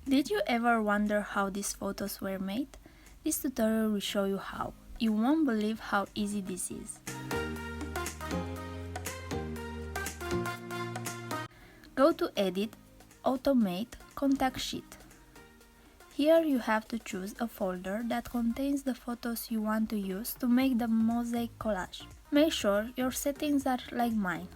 Did you ever wonder how these photos were made? This tutorial will show you how. You won't believe how easy this is. Go to Edit, Automate, Contact Sheet. Here you have to choose a folder that contains the photos you want to use to make the Mosaic Collage. Make sure your settings are like mine.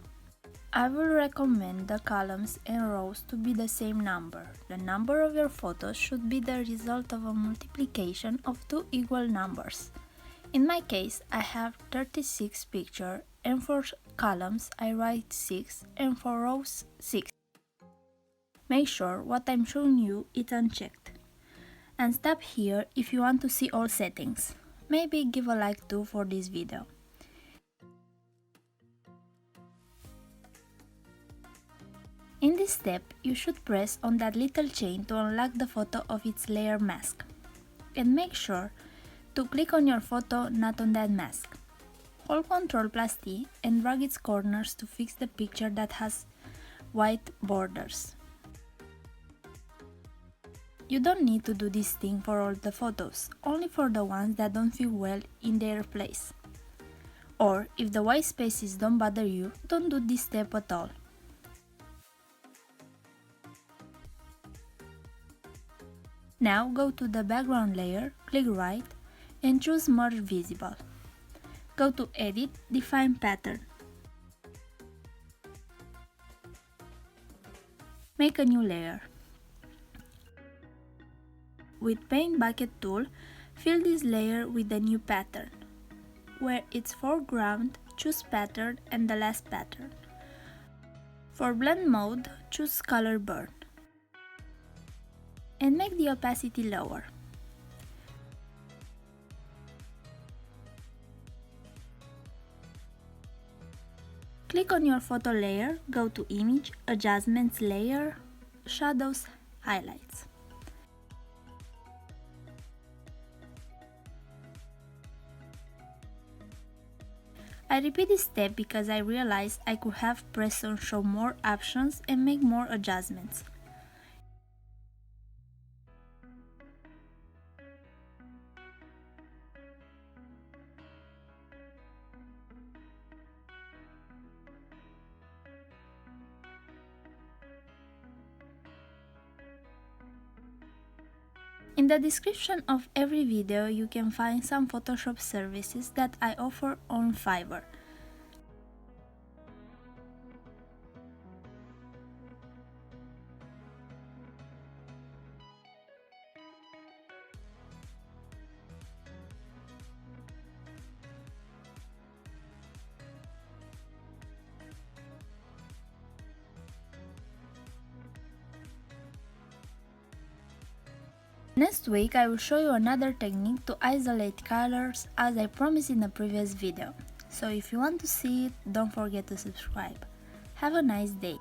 I will recommend the columns and rows to be the same number. The number of your photos should be the result of a multiplication of two equal numbers. In my case, I have 36 pictures, and for columns I write 6 and for rows 6. Make sure what I'm showing you is unchecked. And stop here if you want to see all settings. Maybe give a like too for this video. In this step, you should press on that little chain to unlock the photo of its layer mask. And make sure to click on your photo, not on that mask. Hold Ctrl+T and drag its corners to fix the picture that has white borders. You don't need to do this thing for all the photos, only for the ones that don't fit well in their place. Or, if the white spaces don't bother you, don't do this step at all. Now go to the background layer, click right, and choose Merge Visible. Go to Edit, Define Pattern. Make a new layer. With Paint Bucket tool, fill this layer with a new pattern. Where it's foreground, choose Pattern and the last pattern. For blend mode, choose Color Burn. And make the opacity lower. Click on your photo layer, go to Image, Adjustments Layer, Shadows, Highlights. I repeat this step because I realized I could have pressed on Show More options and make more adjustments. In the description of every video you can find some Photoshop services that I offer on Fiverr. Next week I will show you another technique to isolate colors as I promised in the previous video. So if you want to see it, don't forget to subscribe. Have a nice day!